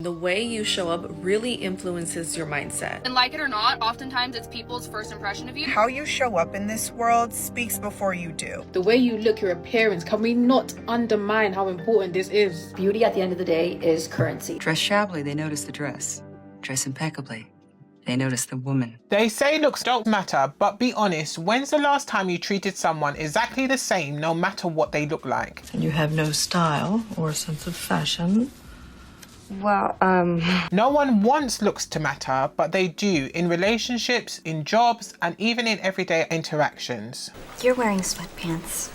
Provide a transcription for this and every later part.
The way you show up really influences your mindset. And like it or not, oftentimes it's people's first impression of you. How you show up in this world speaks before you do. The way you look, your appearance, can we not undermine how important this is? Beauty at the end of the day is currency. Dress shabbily, they notice the dress. Dress impeccably, they notice the woman. They say looks don't matter, but be honest, when's the last time you treated someone exactly the same no matter what they look like? And you have no style or sense of fashion. Well, No one wants looks to matter, but they do in relationships, in jobs, and even in everyday interactions. You're wearing sweatpants.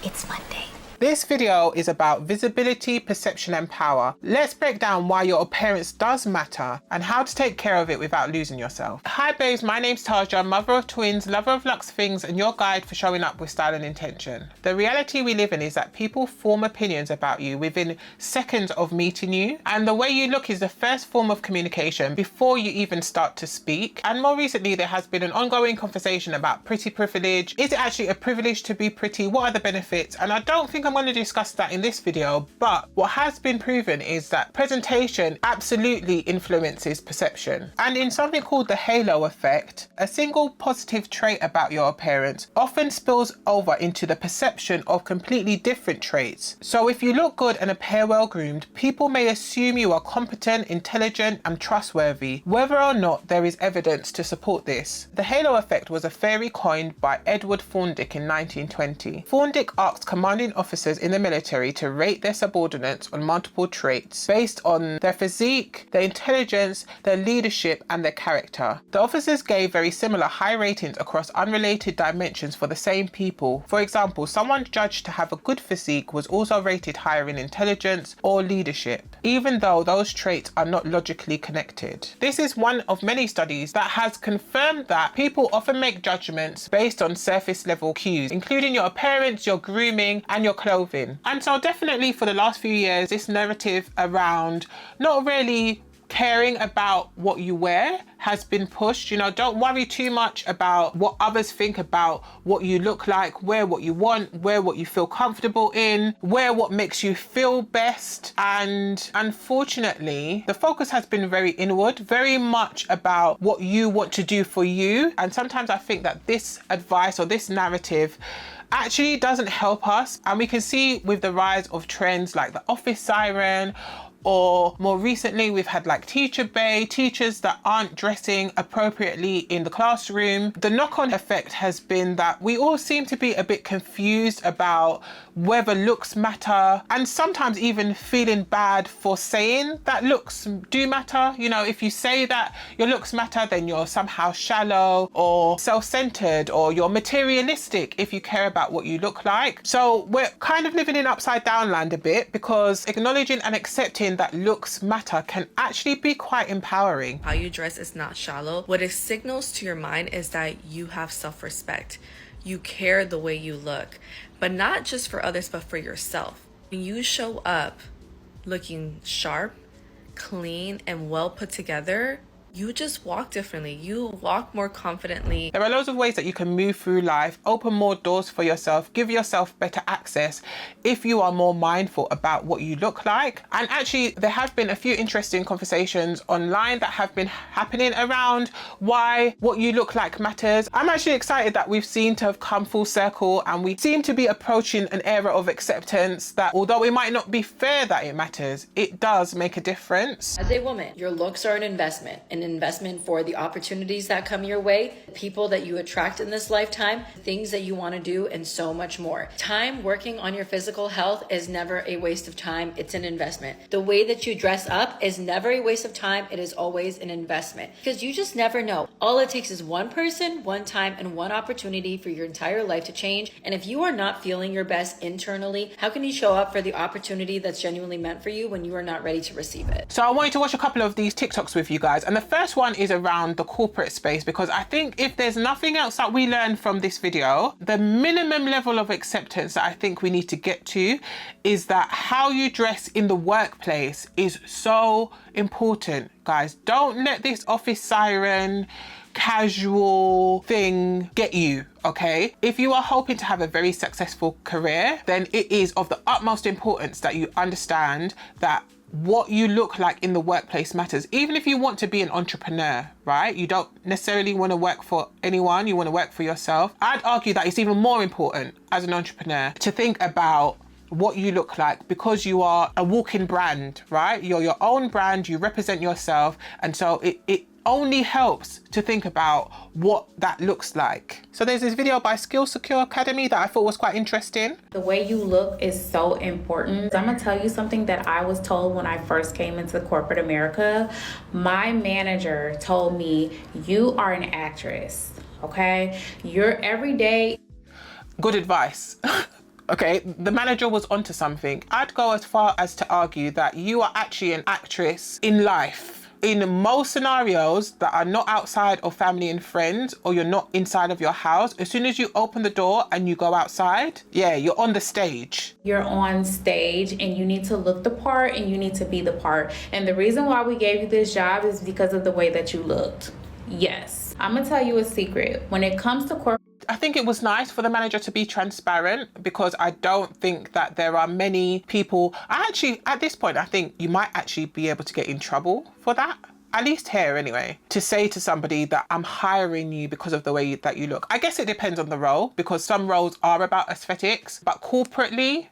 It's Monday. This video is about visibility, perception, and power. Let's break down why your appearance does matter and how to take care of it without losing yourself. Hi babes, my name's Taja, mother of twins, lover of luxe things, and your guide for showing up with style and intention. The reality we live in is that people form opinions about you within seconds of meeting you, and the way you look is the first form of communication before you even start to speak. And more recently, there has been an ongoing conversation about pretty privilege. Is it actually a privilege to be pretty? What are the benefits? And I don't think I'm going to discuss that in this video, but what has been proven is that presentation absolutely influences perception. And in something called the halo effect, a single positive trait about your appearance often spills over into the perception of completely different traits. So if you look good and appear well groomed, people may assume you are competent, intelligent, and trustworthy, whether or not there is evidence to support this. The halo effect was a theory coined by Edward Thorndike in 1920. Thorndike asked commanding officers in the military to rate their subordinates on multiple traits based on their physique, their intelligence, their leadership, and their character. The officers gave very similar high ratings across unrelated dimensions for the same people. For example, someone judged to have a good physique was also rated higher in intelligence or leadership, even though those traits are not logically connected. This is one of many studies that has confirmed that people often make judgments based on surface level cues, including your appearance, your grooming, and your clothing. And so definitely for the last few years, this narrative around not really caring about what you wear has been pushed. You know, don't worry too much about what others think about what you look like, wear what you want, wear what you feel comfortable in, wear what makes you feel best. And unfortunately, the focus has been very inward, very much about what you want to do for you. And sometimes I think that this advice or this narrative actually doesn't help us. And we can see with the rise of trends like the office siren, or more recently we've had like teacher bay, teachers that aren't dressing appropriately in the classroom. The knock-on effect has been that we all seem to be a bit confused about whether looks matter, and sometimes even feeling bad for saying that looks do matter. You know, if you say that your looks matter, then you're somehow shallow or self-centered, or you're materialistic if you care about what you look like. So we're kind of living in upside down land a bit, because acknowledging and accepting that looks matter can actually be quite empowering. How you dress is not shallow. What it signals to your mind is that you have self-respect. You care the way you look, but not just for others, but for yourself. When you show up looking sharp, clean, and well put together, you just walk differently. You walk more confidently. There are loads of ways that you can move through life, open more doors for yourself, give yourself better access if you are more mindful about what you look like. And actually, there have been a few interesting conversations online that have been happening around why what you look like matters. I'm actually excited that we've seen to have come full circle, and we seem to be approaching an era of acceptance that although it might not be fair that it matters, it does make a difference. As a woman, your looks are an investment for the opportunities that come your way, the people that you attract in this lifetime, things that you want to do, and so much more. Time working on your physical health is never a waste of time. It's an investment. The way that you dress up is never a waste of time. It is always an investment, because you just never know. All it takes is one person, one time, and one opportunity for your entire life to change. And if you are not feeling your best internally, how can you show up for the opportunity that's genuinely meant for you when you are not ready to receive it? So I wanted to watch a couple of these TikToks with you guys, and the first one is around the corporate space, because I think if there's nothing else that we learn from this video, the minimum level of acceptance that I think we need to get to is that how you dress in the workplace is so important, guys. Don't let this office siren casual thing get you, okay? If you are hoping to have a very successful career, then it is of the utmost importance that you understand that what you look like in the workplace matters. Even if you want to be an entrepreneur, right? You don't necessarily want to work for anyone, you want to work for yourself. I'd argue that it's even more important as an entrepreneur to think about what you look like, because you are a walking brand, right? You're your own brand, you represent yourself, and so it only helps to think about what that looks like. So there's this video by Skill Secure Academy that I thought was quite interesting. The way you look is so important. I'm gonna tell you something that I was told when I first came into corporate America. My manager told me, you are an actress, okay? You're every day. Good advice. Okay, the manager was onto something. I'd go as far as to argue that you are actually an actress in life. In most scenarios that are not outside of family and friends, or you're not inside of your house, as soon as you open the door and you go outside, yeah, you're on the stage. You're on stage and you need to look the part and you need to be the part. And the reason why we gave you this job is because of the way that you looked. Yes. I'm gonna tell you a secret. When it comes to corporate, I think it was nice for the manager to be transparent, because I don't think that there are many people. At this point, I think you might actually be able to get in trouble for that. At least here anyway, to say to somebody that I'm hiring you because of the way that you look. I guess it depends on the role, because some roles are about aesthetics, but corporately,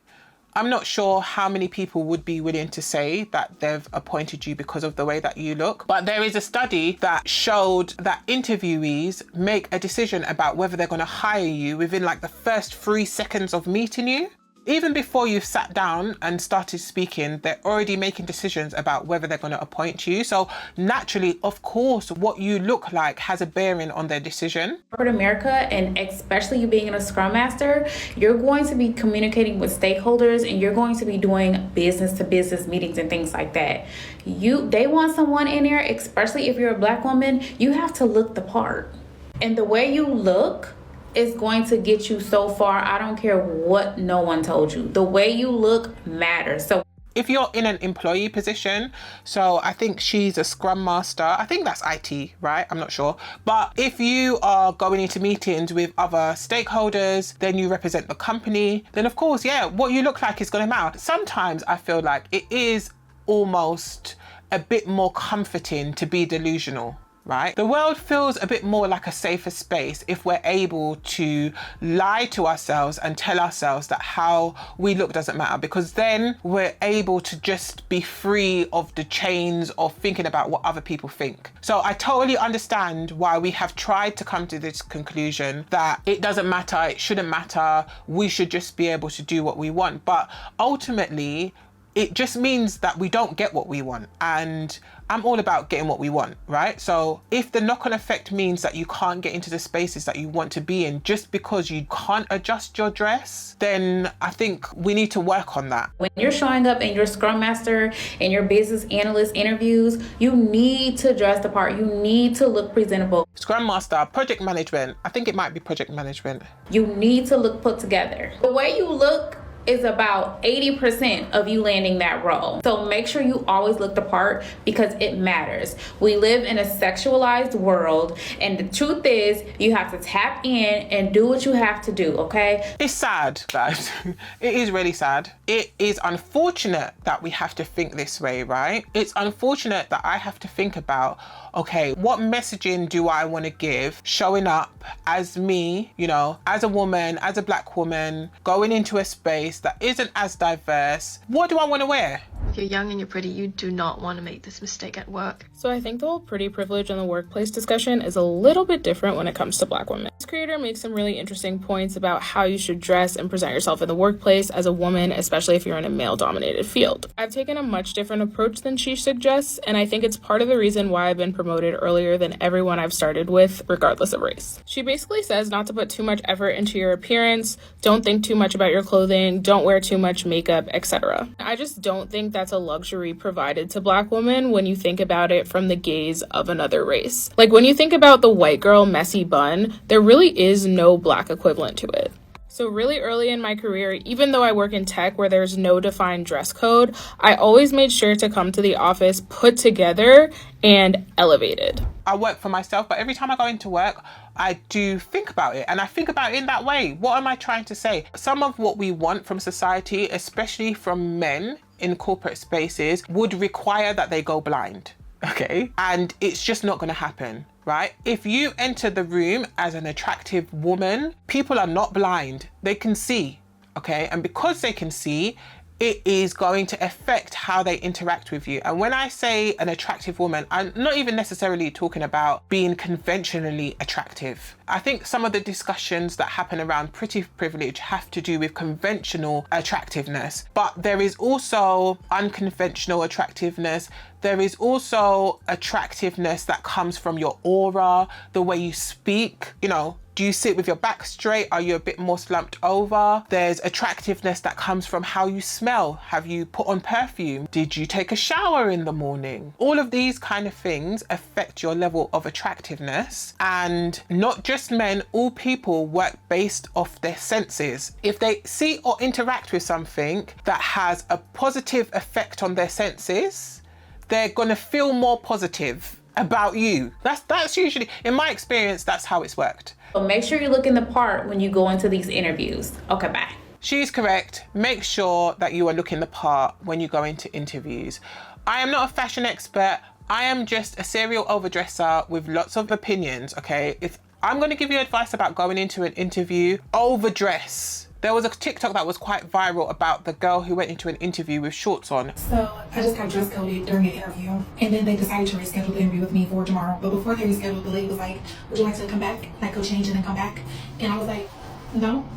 I'm not sure how many people would be willing to say that they've appointed you because of the way that you look. But there is a study that showed that interviewees make a decision about whether they're going to hire you within like the first 3 seconds of meeting you. Even before you've sat down and started speaking, they're already making decisions about whether they're going to appoint you. So naturally, of course, what you look like has a bearing on their decision. corporate America, and especially you being a Scrum Master, you're going to be communicating with stakeholders and you're going to be doing business to business meetings and things like that. They want someone in there, especially if you're a Black woman, you have to look the part. And the way you look is going to get you so far. I don't care what no one told you. The way you look matters. So if you're in an employee position, so I think she's a Scrum Master. I think that's IT, right? I'm not sure. But if you are going into meetings with other stakeholders, then you represent the company, then of course, yeah, what you look like is going to matter. Sometimes I feel like it is almost a bit more comforting to be delusional. Right? The world feels a bit more like a safer space if we're able to lie to ourselves and tell ourselves that how we look doesn't matter, because then we're able to just be free of the chains of thinking about what other people think. So I totally understand why we have tried to come to this conclusion that it doesn't matter, it shouldn't matter, we should just be able to do what we want. But ultimately, it just means that we don't get what we want. And I'm all about getting what we want, right? So if the knock-on effect means that you can't get into the spaces that you want to be in just because you can't adjust your dress, then I think we need to work on that. when you're showing up in your Scrum Master and your business analyst interviews, you need to dress the part. You need to look presentable. Scrum Master, project management. I think it might be project management. You need to look put together. The way you look is about 80% of you landing that role. So make sure you always look the part, because it matters. We live in a sexualized world, and the truth is you have to tap in and do what you have to do, okay? It's sad, guys. It is really sad. It is unfortunate that we have to think this way, right? It's unfortunate that I have to think about, okay, what messaging do I want to give showing up as me, you know, as a woman, as a Black woman, going into a space that isn't as diverse? What do I want to wear? If you're young and you're pretty, you do not want to make this mistake at work. So I think the whole pretty privilege in the workplace discussion is a little bit different when it comes to Black women. This creator makes some really interesting points about how you should dress and present yourself in the workplace as a woman, especially if you're in a male-dominated field. I've taken a much different approach than she suggests, and I think it's part of the reason why I've been promoted earlier than everyone I've started with, regardless of race. She basically says not to put too much effort into your appearance, don't think too much about your clothing, don't wear too much makeup, etc. I just don't think that's a luxury provided to Black women when you think about it from the gaze of another race. Like when you think about the white girl messy bun, there really is no Black equivalent to it. So really early in my career, even though I work in tech where there's no defined dress code, I always made sure to come to the office put together and elevated. I work for myself, but every time I go into work, I do think about it, and I think about it in that way. What am I trying to say? Some of what we want from society, especially from men in corporate spaces, would require that they go blind, okay? And it's just not going to happen, right? If you enter the room as an attractive woman, people are not blind. They can see, okay? And because they can see, it is going to affect how they interact with you. And when I say an attractive woman, I'm not even necessarily talking about being conventionally attractive. I think some of the discussions that happen around pretty privilege have to do with conventional attractiveness, but there is also unconventional attractiveness. There is also attractiveness that comes from your aura, the way you speak, you know. Do you sit with your back straight? Are you a bit more slumped over? There's attractiveness that comes from how you smell. Have you put on perfume? Did you take a shower in the morning? All of these kind of things affect your level of attractiveness. And not just men, all people work based off their senses. If they see or interact with something that has a positive effect on their senses, they're gonna feel more positive about you. That's usually, in my experience, that's how it's worked. So make sure you look in the part when you go into these interviews. Okay, bye. She's correct. Make sure that you are looking the part when you go into interviews. I am not a fashion expert. I am just a serial overdresser with lots of opinions, okay? If I'm going to give you advice about going into an interview, overdress. There was a TikTok that was quite viral about the girl who went into an interview with shorts on. So I just got dress coded during an interview, and then they decided to reschedule the interview with me for tomorrow. But before they rescheduled, the lady was like, "Would you like to come back? Like go change and then come back?" And I was like, "No.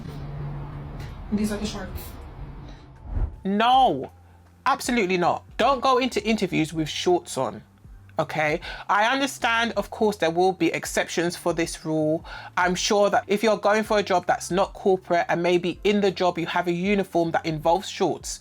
These are the shorts." No, absolutely not. Don't go into interviews with shorts on. Okay, I understand, of course, there will be exceptions for this rule. I'm sure that if you're going for a job that's not corporate and maybe in the job you have a uniform that involves shorts,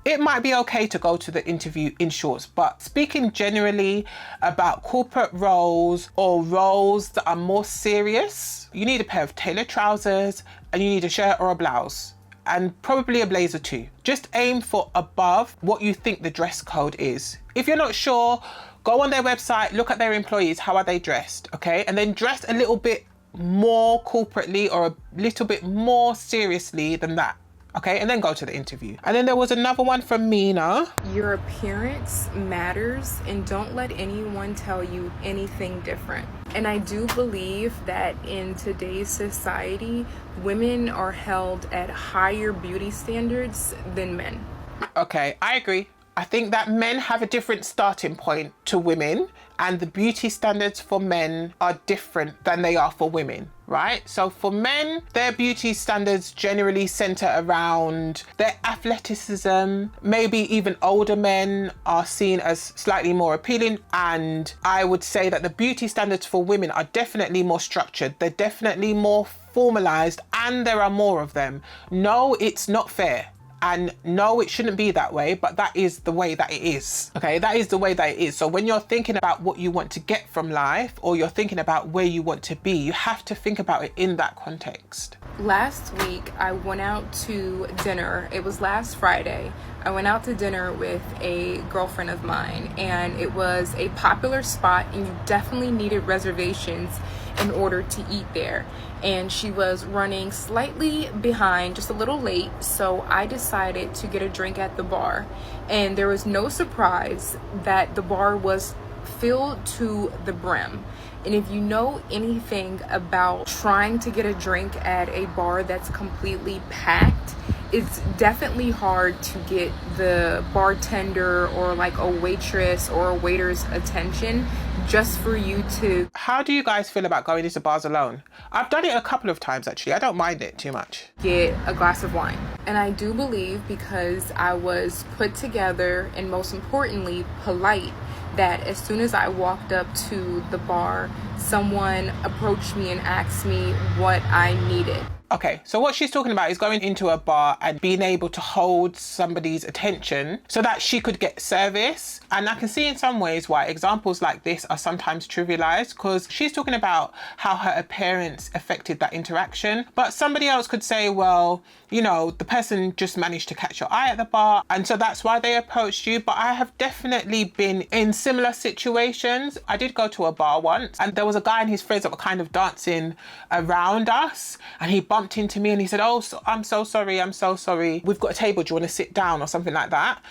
it might be okay to go to the interview in shorts. But speaking generally about corporate roles or roles that are more serious, you need a pair of tailored trousers and you need a shirt or a blouse, and probably a blazer too. Just aim for above what you think the dress code is. If you're not sure, go on their website, look at their employees, how are they dressed, okay? And then dress a little bit more corporately or a little bit more seriously than that, okay? And then go to the interview. And then there was another one from Mina. Your appearance matters, and don't let anyone tell you anything different. And I do believe that in today's society, women are held at higher beauty standards than men. Okay, I agree. I think that men have a different starting point to women, and the beauty standards for men are different than they are for women, right? So for men, their beauty standards generally center around their athleticism. Maybe even older men are seen as slightly more appealing. And I would say that the beauty standards for women are definitely more structured. They're definitely more formalized, and there are more of them. No, it's not fair. And no, it shouldn't be that way, but that is the way that it is. Okay, that is the way that it is. So when you're thinking about what you want to get from life, or you're thinking about where you want to be, you have to think about it in that context. Last week, I went out to dinner. It was last Friday. I went out to dinner with a girlfriend of mine, and it was a popular spot, and you definitely needed reservations in order to eat there. And she was running slightly behind, just a little late, so I decided to get a drink at the bar. And there was no surprise that the bar was filled to the brim. And if you know anything about trying to get a drink at a bar that's completely packed, it's definitely hard to get the bartender or like a waitress or a waiter's attention just for you to... How do you guys feel about going into bars alone? I've done it a couple of times actually. I don't mind it too much. Get a glass of wine. And I do believe, because I was put together and most importantly polite, that as soon as I walked up to the bar, someone approached me and asked me what I needed. Okay, so what she's talking about is going into a bar and being able to hold somebody's attention so that she could get service. And I can see in some ways why examples like this are sometimes trivialized, because she's talking about how her appearance affected that interaction. But somebody else could say, well, you know, the person just managed to catch your eye at the bar, and so that's why they approached you. But I have definitely been in similar situations. I did go to a bar once, and there was a guy and his friends that were kind of dancing around us, and he bumped into me and he said, oh, I'm so sorry. We've got a table. Do you want to sit down or something like that?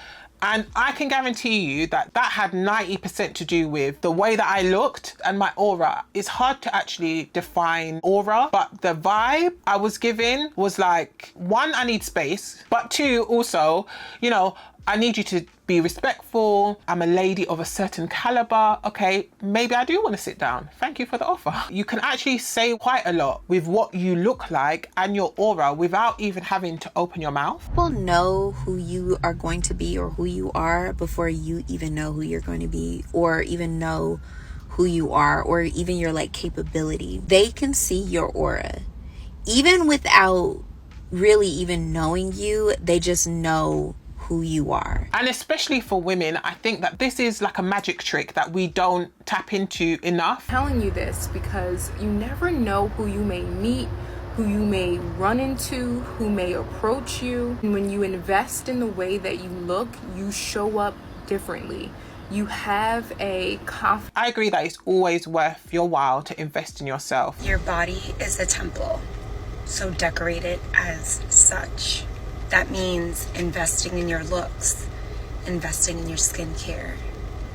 And I can guarantee you that had 90% to do with the way that I looked and my aura. It's hard to actually define aura, but the vibe I was given was like, one, I need space, but two, also, you know, I need you to be respectful. I'm a lady of a certain caliber. Okay, maybe I do want to sit down. Thank you for the offer. You can actually say quite a lot with what you look like and your aura without even having to open your mouth. People know who you are going to be or who you are before you even know who you're going to be, or even know who you are, or even your like capability. They can see your aura. Even without really even knowing you, they just know who you are. And especially for women, I think that this is like a magic trick that we don't tap into enough. I'm telling you this because you never know who you may meet, who you may run into, who may approach you. And when you invest in the way that you look, you show up differently. You have a confidence. I agree that it's always worth your while to invest in yourself. Your body is a temple, so decorate it as such. That means investing in your looks, investing in your skincare,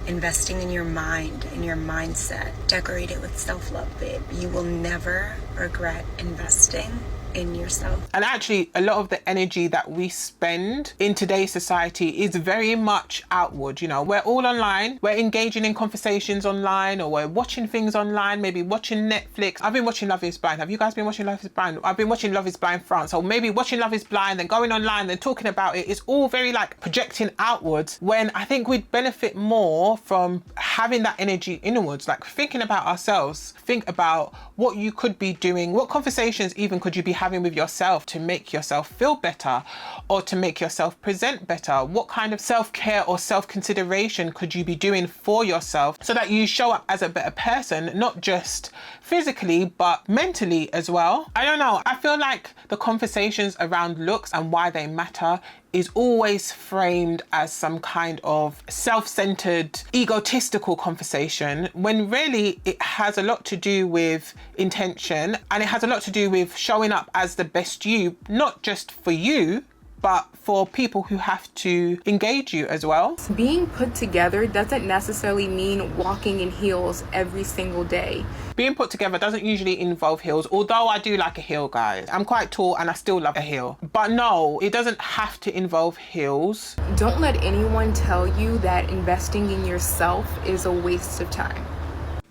investing in your mind and your mindset. Decorate it with self-love, babe. You will never regret investing in yourself. And actually, a lot of the energy that we spend in today's society is very much outward. You know, we're all online, we're engaging in conversations online, or we're watching things online, maybe watching Netflix. I've been watching Love is Blind. Have you guys been watching Love is Blind? I've been watching Love is Blind France, or maybe watching Love is Blind, then going online, then talking about it. It's all very like projecting outwards, when I think we'd benefit more from having that energy inwards, like thinking about ourselves. Think about what you could be doing, what conversations even could you be having with yourself to make yourself feel better, or to make yourself present better. What kind of self-care or self-consideration could you be doing for yourself so that you show up as a better person, not just physically but mentally as well? I don't know, I feel like the conversations around looks and why they matter is always framed as some kind of self-centered, egotistical conversation, when really it has a lot to do with intention, and it has a lot to do with showing up as the best you, not just for you, but for people who have to engage you as well. Being put together doesn't necessarily mean walking in heels every single day. Being put together doesn't usually involve heels, although I do like a heel, guys. I'm quite tall and I still love a heel. But no, it doesn't have to involve heels. Don't let anyone tell you that investing in yourself is a waste of time.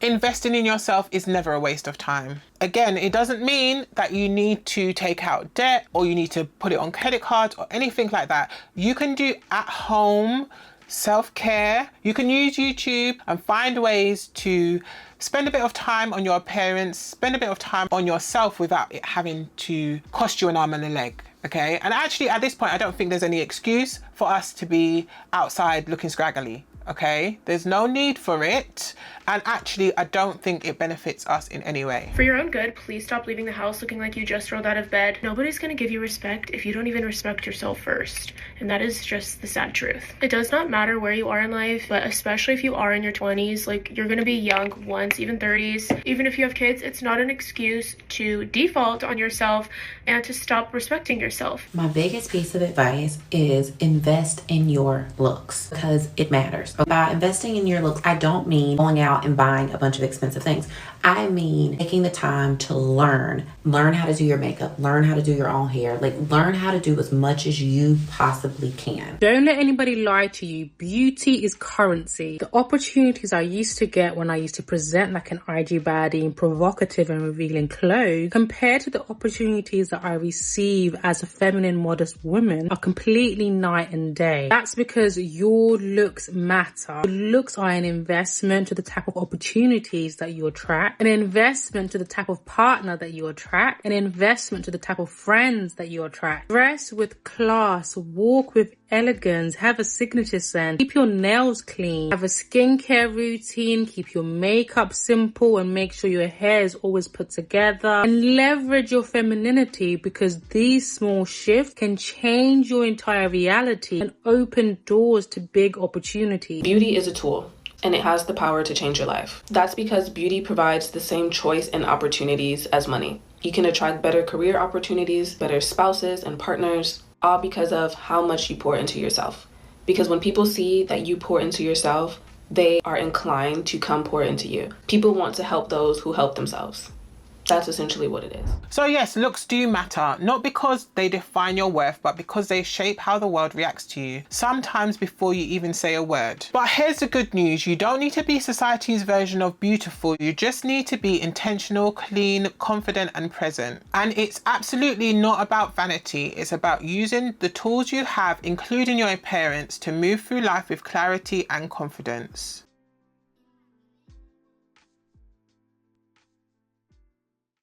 Investing in yourself is never a waste of time. Again, it doesn't mean that you need to take out debt or you need to put it on credit cards or anything like that. You can do at home self-care. You can use YouTube and find ways to spend a bit of time on your appearance, spend a bit of time on yourself without it having to cost you an arm and a leg. Okay? And actually at this point, I don't think there's any excuse for us to be outside looking scraggly. Okay, there's no need for it, and actually I don't think it benefits us in any way. For your own good, please stop leaving the house looking like you just rolled out of bed. Nobody's gonna give you respect if you don't even respect yourself first, and that is just the sad truth. It does not matter where you are in life, but especially if you are in your 20s, like you're gonna be young once, even 30s. Even if you have kids, it's not an excuse to default on yourself and to stop respecting yourself. My biggest piece of advice is invest in your looks, because it matters. By investing in your looks, I don't mean going out and buying a bunch of expensive things. I mean taking the time to learn how to do your makeup, learn how to do your own hair, like learn how to do as much as you possibly can. Don't let anybody lie to you. Beauty is currency. The opportunities I used to get when I used to present like an IG baddie in provocative and revealing clothes, compared to the opportunities that I receive as a feminine, modest woman, are completely night and day. That's because your looks matter. matter. Your looks are an investment to the type of opportunities that you attract, an investment to the type of partner that you attract, an investment to the type of friends that you attract. Dress with class, walk with elegance, have a signature scent, keep your nails clean, have a skincare routine, keep your makeup simple, and make sure your hair is always put together, and leverage your femininity, because these small shifts can change your entire reality and open doors to big opportunities. Beauty is a tool, and it has the power to change your life. That's because beauty provides the same choice and opportunities as money. You can attract better career opportunities, better spouses and partners, all because of how much you pour into yourself. Because when people see that you pour into yourself, they are inclined to come pour into you. People want to help those who help themselves. That's essentially what it is. So yes, looks do matter, not because they define your worth, but because they shape how the world reacts to you, sometimes before you even say a word. But here's the good news: you don't need to be society's version of beautiful, you just need to be intentional, clean, confident and present. And it's absolutely not about vanity, it's about using the tools you have, including your appearance, to move through life with clarity and confidence.